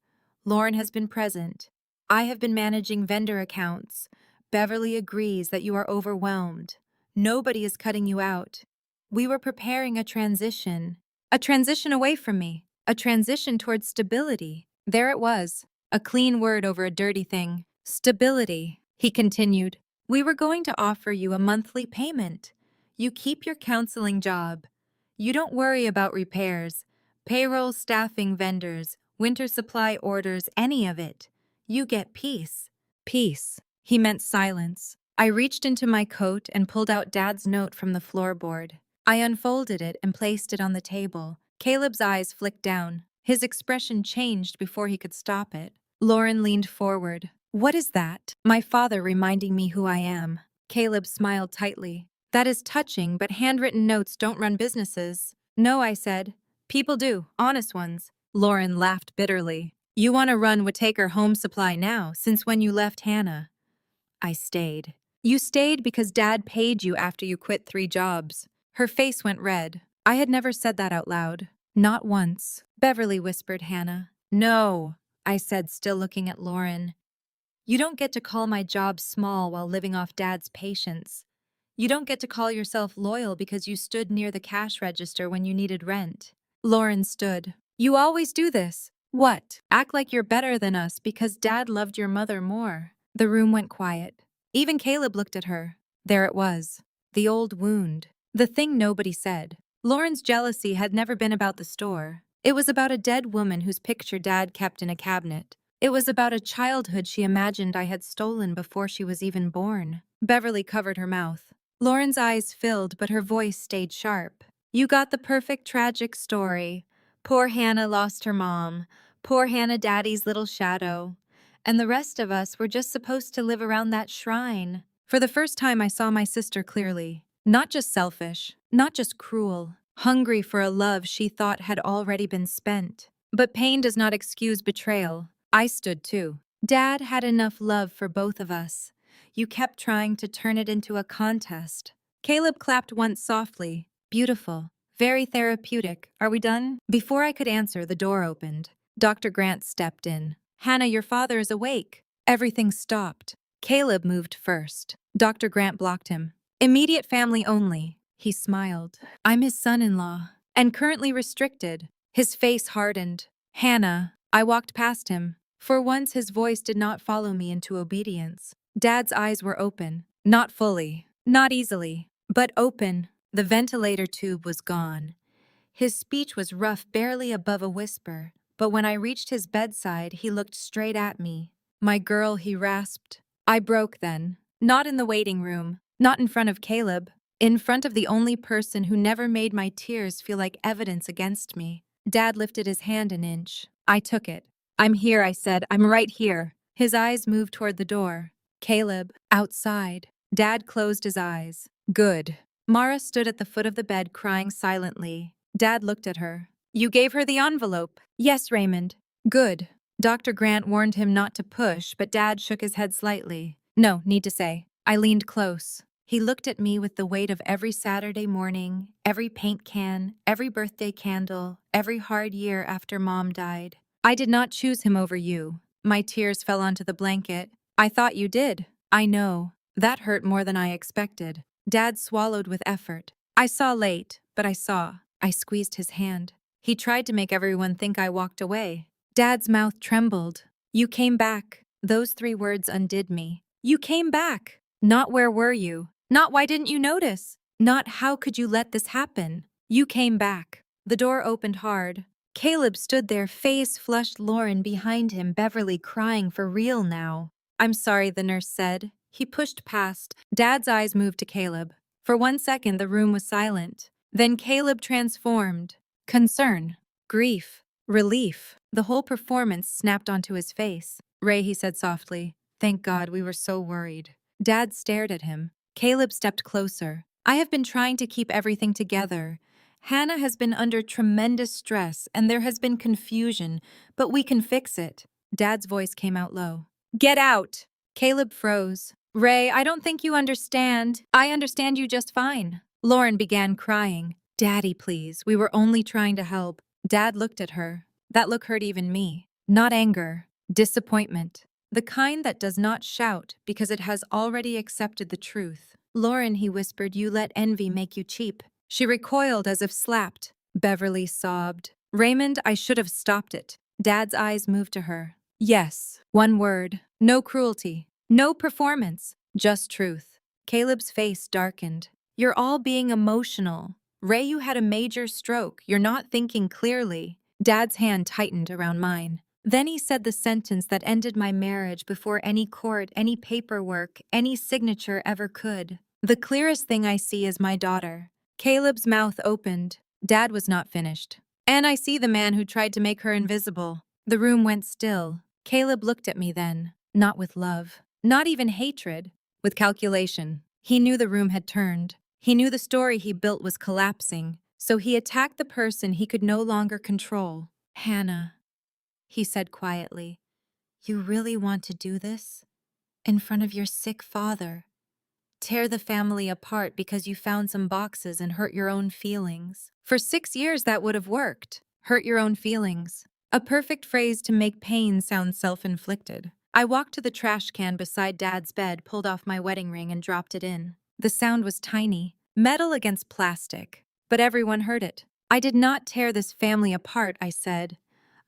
Speaker 1: Lauren has been present. I have been managing vendor accounts. Beverly agrees that you are overwhelmed. Nobody is cutting you out. We were preparing a transition. A transition away from me. A transition towards stability. There it was. A clean word over a dirty thing. Stability, he continued. We were going to offer you a monthly payment. You keep your counseling job. You don't worry about repairs, payroll, staffing, vendors, winter supply orders, any of it. You get peace. Peace. He meant silence. I reached into my coat and pulled out Dad's note from the floorboard. I unfolded it and placed it on the table. Caleb's eyes flicked down. His expression changed before he could stop it. Lauren leaned forward. What is that? My father reminding me who I am. Caleb smiled tightly. That is touching, but handwritten notes don't run businesses. No, I said. People do, honest ones. Lauren laughed bitterly. You want to run Whitaker Home Supply now, since when you left Hannah. I stayed. You stayed because Dad paid you after you quit 3 jobs. Her face went red. I had never said that out loud. Not once. Beverly whispered Hannah. No, I said, still looking at Lauren. You don't get to call my job small while living off Dad's patience. You don't get to call yourself loyal because you stood near the cash register when you needed rent. Lauren stood. You always do this. What? Act like you're better than us because Dad loved your mother more. The room went quiet. Even Caleb looked at her. There it was. The old wound. The thing nobody said. Lauren's jealousy had never been about the store. It was about a dead woman whose picture Dad kept in a cabinet. It was about a childhood she imagined I had stolen before she was even born. Beverly covered her mouth. Lauren's eyes filled, but her voice stayed sharp. You got the perfect tragic story. Poor Hannah lost her mom. Poor Hannah, Daddy's little shadow. And the rest of us were just supposed to live around that shrine. For the first time, I saw my sister clearly. Not just selfish, not just cruel, hungry for a love she thought had already been spent. But pain does not excuse betrayal. I stood too. Dad had enough love for both of us. You kept trying to turn it into a contest. Caleb clapped once softly. Beautiful. Very therapeutic. Are we done? Before I could answer, the door opened. Dr. Grant stepped in. Hannah, your father is awake. Everything stopped. Caleb moved first. Dr. Grant blocked him. Immediate family only. He smiled. I'm his son-in-law. And currently restricted. His face hardened. Hannah. I walked past him. For once, his voice did not follow me into obedience. Dad's eyes were open. Not fully. Not easily. But open. The ventilator tube was gone. His speech was rough, barely above a whisper. But when I reached his bedside, he looked straight at me. My girl, he rasped. I broke then. Not in the waiting room. Not in front of Caleb. In front of the only person who never made my tears feel like evidence against me. Dad lifted his hand an inch. I took it. I'm here, I said. I'm right here. His eyes moved toward the door. Caleb, outside. Dad closed his eyes. Good. Mara stood at the foot of the bed crying silently. Dad looked at her. You gave her the envelope. Yes, Raymond. Good. Dr. Grant warned him not to push, but Dad shook his head slightly. No, need to say. I leaned close. He looked at me with the weight of every Saturday morning, every paint can, every birthday candle, every hard year after Mom died. I did not choose him over you. My tears fell onto the blanket. I thought you did. I know. That hurt more than I expected. Dad swallowed with effort. I saw late, but I saw. I squeezed his hand. He tried to make everyone think I walked away. Dad's mouth trembled. You came back. Those 3 words undid me. You came back. Not where were you? Not why didn't you notice? Not how could you let this happen? You came back. The door opened hard. Caleb stood there, face flushed, Lauren behind him, Beverly crying for real now. I'm sorry, the nurse said. He pushed past. Dad's eyes moved to Caleb. For 1 second, the room was silent. Then Caleb transformed. Concern, grief, relief. The whole performance snapped onto his face. "Ray," he said softly, "thank God, we were so worried." Dad stared at him. Caleb stepped closer. "I have been trying to keep everything together. Hannah has been under tremendous stress and there has been confusion, but we can fix it." Dad's voice came out low. "Get out!" Caleb froze. "Ray, I don't think you understand. I understand you just fine." Lauren began crying. "Daddy, please, we were only trying to help." Dad looked at her. That look hurt even me. Not anger, disappointment. The kind that does not shout because it has already accepted the truth. "Lauren," he whispered, "you let envy make you cheap." She recoiled as if slapped. Beverly sobbed. "Raymond, I should have stopped it." Dad's eyes moved to her. "Yes, one word. No cruelty. No performance. Just truth." Caleb's face darkened. "You're all being emotional. Ray, you had a major stroke. You're not thinking clearly." Dad's hand tightened around mine. Then he said the sentence that ended my marriage before any court, any paperwork, any signature ever could. "The clearest thing I see is my daughter." Caleb's mouth opened. Dad was not finished. "And I see the man who tried to make her invisible." The room went still. Caleb looked at me then, not with love, not even hatred, with calculation. He knew the room had turned. He knew the story he built was collapsing, so he attacked the person he could no longer control. "Hannah," he said quietly, "you really want to do this? In front of your sick father? Tear the family apart because you found some boxes and hurt your own feelings? For 6 years that would have worked. Hurt your own feelings. A perfect phrase to make pain sound self-inflicted. I walked to the trash can beside Dad's bed, pulled off my wedding ring and dropped it in. The sound was tiny, metal against plastic, but everyone heard it. "I did not tear this family apart," I said.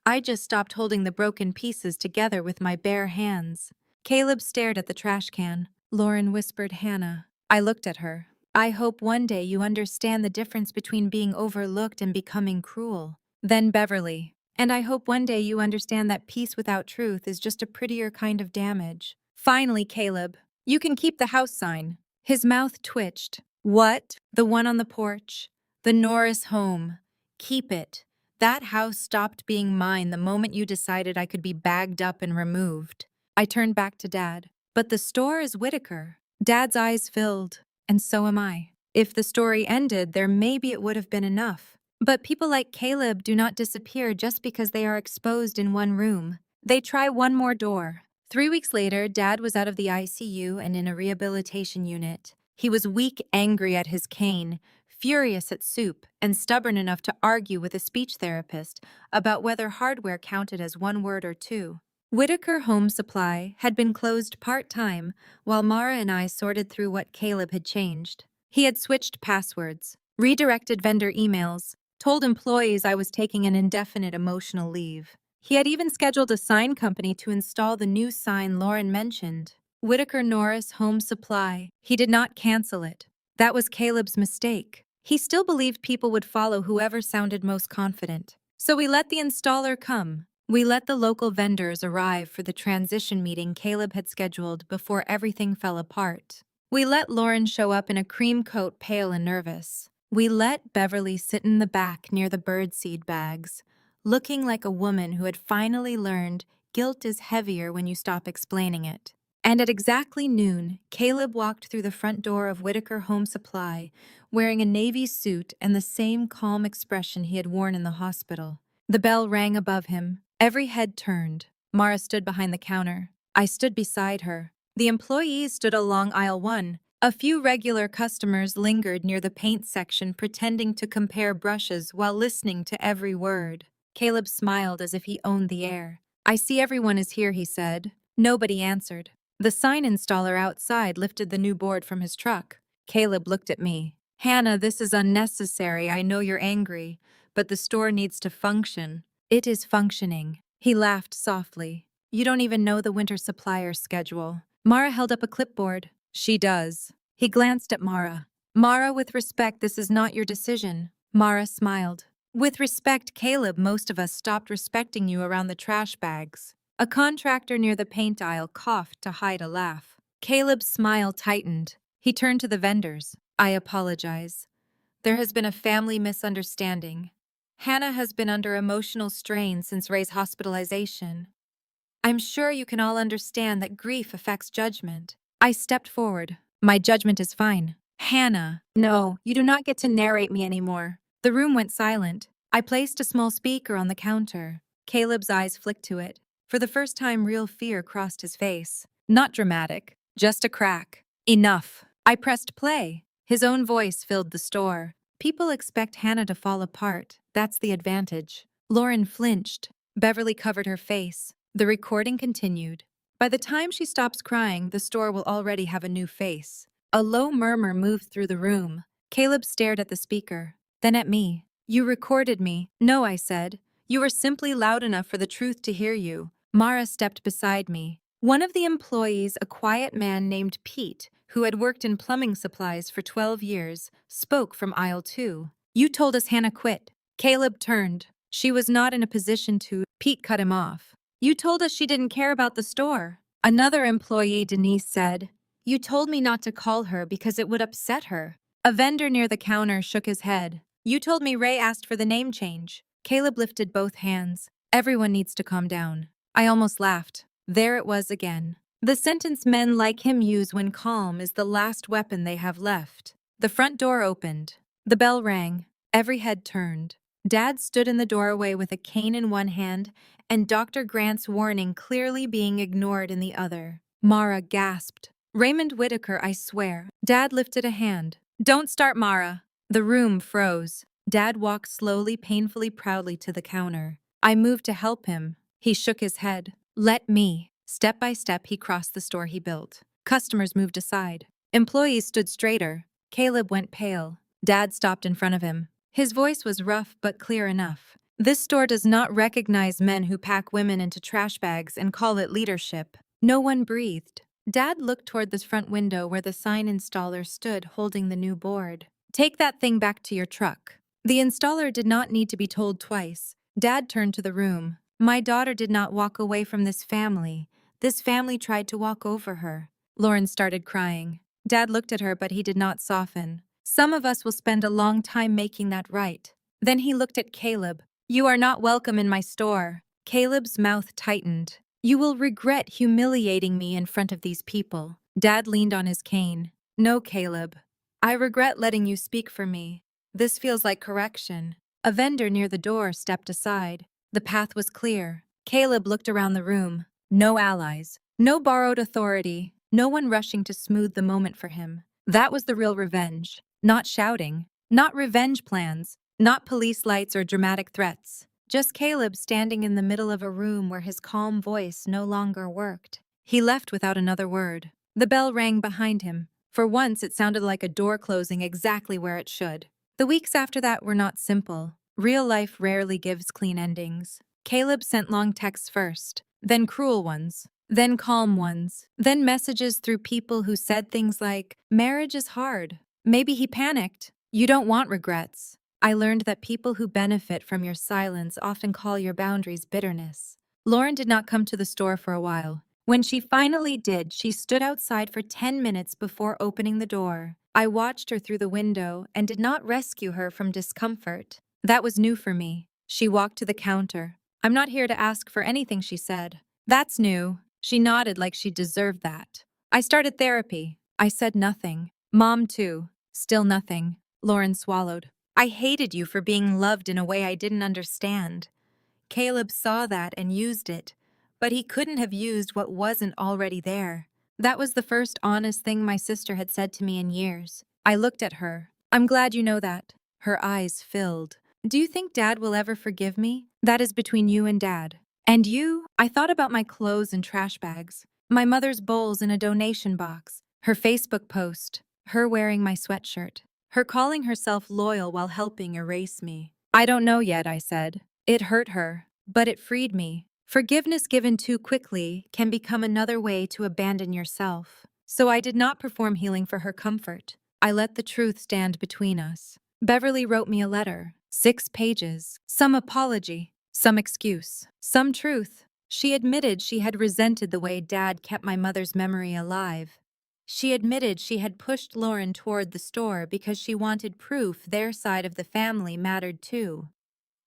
Speaker 1: "I just stopped holding the broken pieces together with my bare hands." Caleb stared at the trash can. Lauren whispered, "Hannah." I looked at her. "I hope one day you understand the difference between being overlooked and becoming cruel." Then Beverly. "And I hope one day you understand that peace without truth is just a prettier kind of damage." Finally, Caleb, "You can keep the house sign." His mouth twitched. "What? The one on the porch? The Norris home. Keep it. That house stopped being mine the moment you decided I could be bagged up and removed." I turned back to Dad. "But the store is Whitaker." Dad's eyes filled, and so am I. If the story ended there, maybe it would have been enough. But people like Caleb do not disappear just because they are exposed in one room. They try one more door. 3 weeks later, Dad was out of the ICU and in a rehabilitation unit. He was weak, angry at his cane, furious at soup, and stubborn enough to argue with a speech therapist about whether hardware counted as one word or two. Whitaker Home Supply had been closed part-time while Mara and I sorted through what Caleb had changed. He had switched passwords, redirected vendor emails, told employees I was taking an indefinite emotional leave. He had even scheduled a sign company to install the new sign Lauren mentioned. Whitaker Norris Home Supply. He did not cancel it. That was Caleb's mistake. He still believed people would follow whoever sounded most confident. So we let the installer come. We let the local vendors arrive for the transition meeting Caleb had scheduled before everything fell apart. We let Lauren show up in a cream coat, pale and nervous. We let Beverly sit in the back near the birdseed bags, looking like a woman who had finally learned guilt is heavier when you stop explaining it. And at exactly noon, Caleb walked through the front door of Whitaker Home Supply, wearing a navy suit and the same calm expression he had worn in the hospital. The bell rang above him. Every head turned. Mara stood behind the counter. I stood beside her. The employees stood along aisle 1. A few regular customers lingered near the paint section, pretending to compare brushes while listening to every word. Caleb smiled as if he owned the air. "I see everyone is here," he said. Nobody answered. The sign installer outside lifted the new board from his truck. Caleb looked at me. "Hannah, this is unnecessary. I know you're angry, but the store needs to function." "It is functioning." He laughed softly. "You don't even know the winter supplier's schedule." Mara held up a clipboard. "She does." He glanced at Mara. "Mara, with respect, this is not your decision." Mara smiled. "With respect, Caleb, most of us stopped respecting you around the trash bags." A contractor near the paint aisle coughed to hide a laugh. Caleb's smile tightened. He turned to the vendors. I apologize. There has been a family misunderstanding. Hannah has been under emotional strain since Ray's hospitalization. I'm sure you can all understand that grief affects judgment. I stepped forward. My judgment is fine. Hannah, no, you do not get to narrate me anymore. The room went silent. I placed a small speaker on the counter. Caleb's eyes flicked to it. For the first time, real fear crossed his face. Not dramatic, just a crack. Enough. I pressed play. His own voice filled the store. People expect Hannah to fall apart. That's the advantage. Lauren flinched. Beverly covered her face. The recording continued. By the time she stops crying, the store will already have a new face. A low murmur moved through the room. Caleb stared at the speaker, then at me. You recorded me. No, I said. You were simply loud enough for the truth to hear you. Mara stepped beside me. One of the employees, a quiet man named Pete, who had worked in plumbing supplies for 12 years, spoke from aisle 2. You told us Hannah quit. Caleb turned. She was not in a position to. Pete cut him off. You told us she didn't care about the store. Another employee, Denise, said. You told me not to call her because it would upset her. A vendor near the counter shook his head. You told me Ray asked for the name change. Caleb lifted both hands. Everyone needs to calm down. I almost laughed. There it was again. The sentence men like him use when calm is the last weapon they have left. The front door opened. The bell rang. Every head turned. Dad stood in the doorway with a cane in one hand and Dr. Grant's warning clearly being ignored in the other. Mara gasped. Raymond Whitaker, I swear. Dad lifted a hand. Don't start, Mara. The room froze. Dad walked slowly, painfully, proudly to the counter. I moved to help him. He shook his head. Let me. Step by step, he crossed the store he built. Customers moved aside. Employees stood straighter. Caleb went pale. Dad stopped in front of him. His voice was rough but clear enough. This store does not recognize men who pack women into trash bags and call it leadership. No one breathed. Dad looked toward the front window where the sign installer stood holding the new board. Take that thing back to your truck. The installer did not need to be told twice. Dad turned to the room. My daughter did not walk away from this family. This family tried to walk over her. Lauren started crying. Dad looked at her, but he did not soften. Some of us will spend a long time making that right. Then he looked at Caleb. You are not welcome in my store. Caleb's mouth tightened. You will regret humiliating me in front of these people. Dad leaned on his cane. No, Caleb. I regret letting you speak for me. This feels like correction. A vendor near the door stepped aside. The path was clear. Caleb looked around the room. No allies. No borrowed authority. No one rushing to smooth the moment for him. That was the real revenge. Not shouting. Not revenge plans. Not police lights or dramatic threats. Just Caleb standing in the middle of a room where his calm voice no longer worked. He left without another word. The bell rang behind him. For once, it sounded like a door closing exactly where it should. The weeks after that were not simple. Real life rarely gives clean endings. Caleb sent long texts first, then cruel ones, then calm ones, then messages through people who said things like, marriage is hard. Maybe he panicked. You don't want regrets. I learned that people who benefit from your silence often call your boundaries bitterness. Lauren did not come to the store for a while. When she finally did, she stood outside for 10 minutes before opening the door. I watched her through the window and did not rescue her from discomfort. That was new for me. She walked to the counter. I'm not here to ask for anything, she said. That's new. She nodded like she deserved that. I started therapy. I said nothing. Mom, too. Still nothing. Lauren swallowed. I hated you for being loved in a way I didn't understand. Caleb saw that and used it, but he couldn't have used what wasn't already there. That was the first honest thing my sister had said to me in years. I looked at her. I'm glad you know that. Her eyes filled. Do you think Dad will ever forgive me? That is between you and Dad. And you? I thought about my clothes and trash bags, my mother's bowls in a donation box, her Facebook post, her wearing my sweatshirt. Her calling herself loyal while helping erase me. I don't know yet, I said. It hurt her, but it freed me. Forgiveness given too quickly can become another way to abandon yourself. So I did not perform healing for her comfort. I let the truth stand between us. Beverly wrote me a letter, 6 pages, some apology, some excuse, some truth. She admitted she had resented the way Dad kept my mother's memory alive. She admitted she had pushed Lauren toward the store because she wanted proof their side of the family mattered too.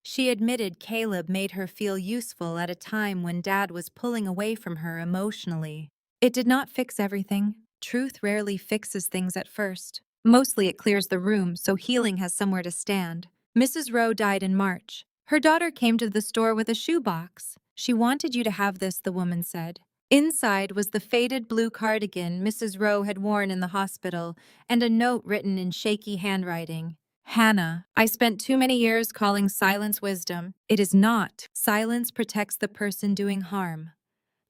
Speaker 1: She admitted Caleb made her feel useful at a time when Dad was pulling away from her emotionally. It did not fix everything. Truth rarely fixes things at first. Mostly it clears the room so healing has somewhere to stand. Mrs. Rowe died in March. Her daughter came to the store with a shoebox. She wanted you to have this, the woman said. Inside was the faded blue cardigan Mrs. Rowe had worn in the hospital and a note written in shaky handwriting. Hannah, I spent too many years calling silence wisdom. It is not. Silence protects the person doing harm,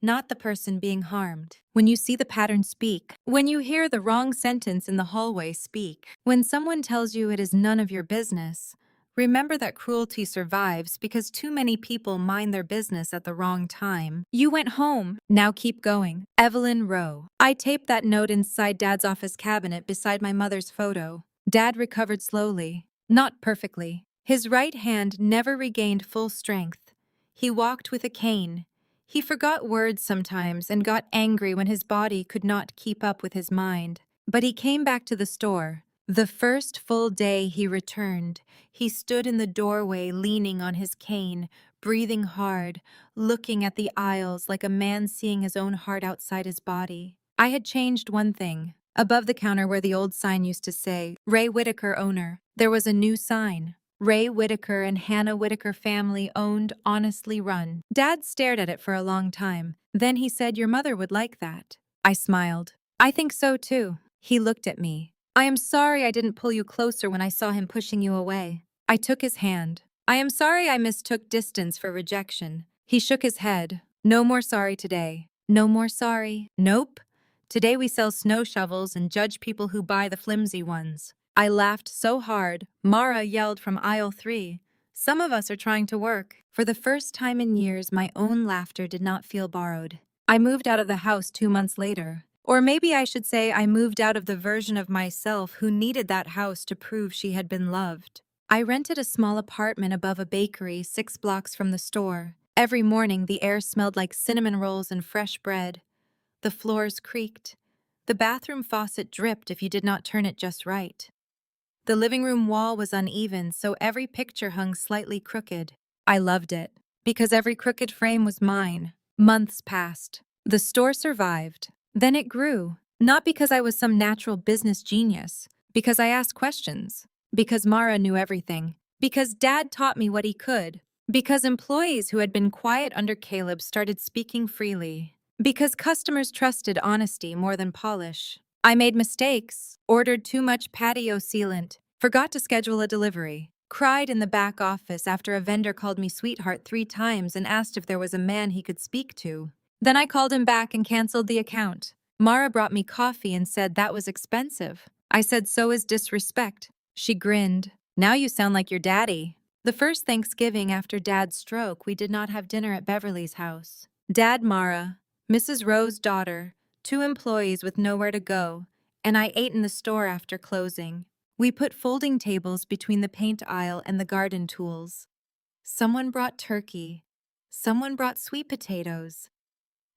Speaker 1: not the person being harmed. When you see the pattern, speak. When you hear the wrong sentence in the hallway, speak. When someone tells you it is none of your business, remember that cruelty survives because too many people mind their business at the wrong time. You went home. Now keep going. Evelyn Rowe. I taped that note inside Dad's office cabinet beside my mother's photo. Dad recovered slowly, not perfectly. His right hand never regained full strength. He walked with a cane. He forgot words sometimes and got angry when his body could not keep up with his mind. But he came back to the store. The first full day he returned, he stood in the doorway leaning on his cane, breathing hard, looking at the aisles like a man seeing his own heart outside his body. I had changed one thing. Above the counter where the old sign used to say, Ray Whitaker owner, there was a new sign. Ray Whitaker and Hannah Whitaker family owned, honestly run. Dad stared at it for a long time. Then he said, your mother would like that. I smiled. I think so too. He looked at me. I am sorry I didn't pull you closer when I saw him pushing you away. I took his hand. I am sorry I mistook distance for rejection. He shook his head. No more sorry today. No more sorry. Nope. Today we sell snow shovels and judge people who buy the flimsy ones. I laughed so hard, Mara yelled from aisle 3. Some of us are trying to work. For the first time in years, my own laughter did not feel borrowed. I moved out of the house 2 months later. Or maybe I should say I moved out of the version of myself who needed that house to prove she had been loved. I rented a small apartment above a bakery 6 blocks from the store. Every morning, the air smelled like cinnamon rolls and fresh bread. The floors creaked. The bathroom faucet dripped if you did not turn it just right. The living room wall was uneven, so every picture hung slightly crooked. I loved it, because every crooked frame was mine. Months passed. The store survived. Then it grew. Not because I was some natural business genius, because I asked questions, because Mara knew everything, because Dad taught me what he could, because employees who had been quiet under Caleb started speaking freely. Because customers trusted honesty more than polish. I made mistakes, ordered too much patio sealant, forgot to schedule a delivery, cried in the back office after a vendor called me sweetheart 3 times and asked if there was a man he could speak to. Then I called him back and canceled the account. Mara brought me coffee and said that was expensive. I said so is disrespect. She grinned. Now you sound like your daddy. The first Thanksgiving after Dad's stroke, we did not have dinner at Beverly's house. Dad, Mara, Mrs. Rowe's daughter, 2 employees with nowhere to go, and I ate in the store after closing. We put folding tables between the paint aisle and the garden tools. Someone brought turkey. Someone brought sweet potatoes.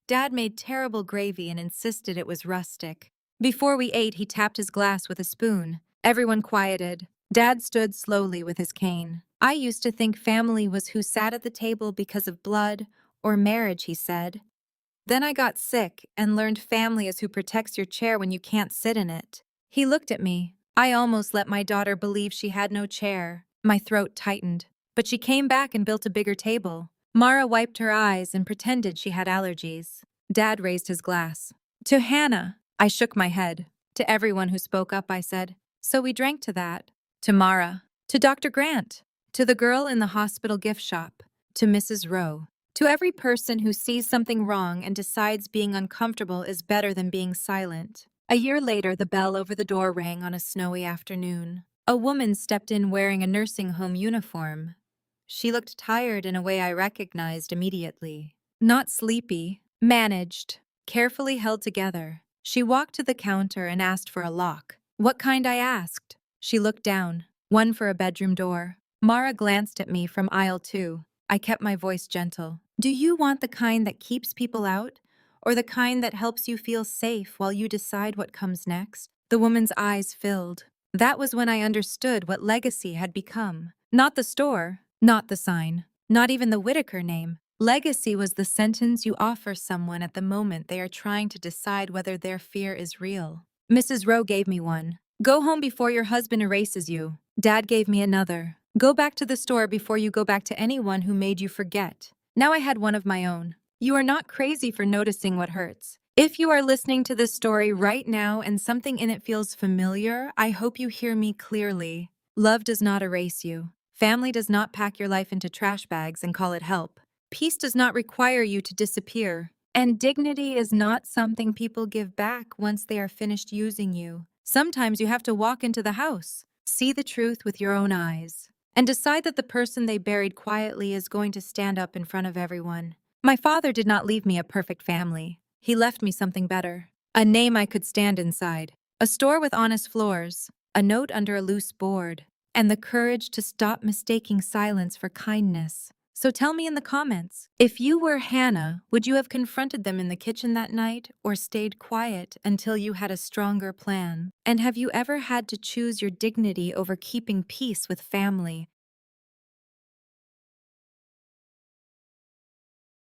Speaker 1: Dad made terrible gravy and insisted it was rustic. Before we ate, he tapped his glass with a spoon. Everyone quieted. Dad stood slowly with his cane. I used to think family was who sat at the table because of blood or marriage, he said. Then I got sick and learned family is who protects your chair when you can't sit in it. He looked at me. I almost let my daughter believe she had no chair. My throat tightened. But she came back and built a bigger table. Mara wiped her eyes and pretended she had allergies. Dad raised his glass. To Hannah. I shook my head. To everyone who spoke up, I said. So we drank to that. To Mara. To Dr. Grant. To the girl in the hospital gift shop. To Mrs. Rowe. To every person who sees something wrong and decides being uncomfortable is better than being silent. A year later, the bell over the door rang on a snowy afternoon. A woman stepped in wearing a nursing home uniform. She looked tired in a way I recognized immediately. Not sleepy, managed, carefully held together. She walked to the counter and asked for a lock. What kind, I asked. She looked down. One for a bedroom door. Mara glanced at me from aisle 2. I kept my voice gentle. Do you want the kind that keeps people out, or the kind that helps you feel safe while you decide what comes next? The woman's eyes filled. That was when I understood what legacy had become. Not the store, not the sign, not even the Whitaker name. Legacy was the sentence you offer someone at the moment they are trying to decide whether their fear is real. Mrs. Rowe gave me one. Go home before your husband erases you. Dad gave me another. Go back to the store before you go back to anyone who made you forget. Now I had one of my own. You are not crazy for noticing what hurts. If you are listening to this story right now and something in it feels familiar, I hope you hear me clearly. Love does not erase you. Family does not pack your life into trash bags and call it help. Peace does not require you to disappear. And dignity is not something people give back once they are finished using you. Sometimes you have to walk into the house, see the truth with your own eyes, and decide that the person they buried quietly is going to stand up in front of everyone. My father did not leave me a perfect family. He left me something better. A name I could stand inside. A store with honest floors. A note under a loose board. And the courage to stop mistaking silence for kindness. So tell me in the comments, if you were Hannah, would you have confronted them in the kitchen that night or stayed quiet until you had a stronger plan? And have you ever had to choose your dignity over keeping peace with family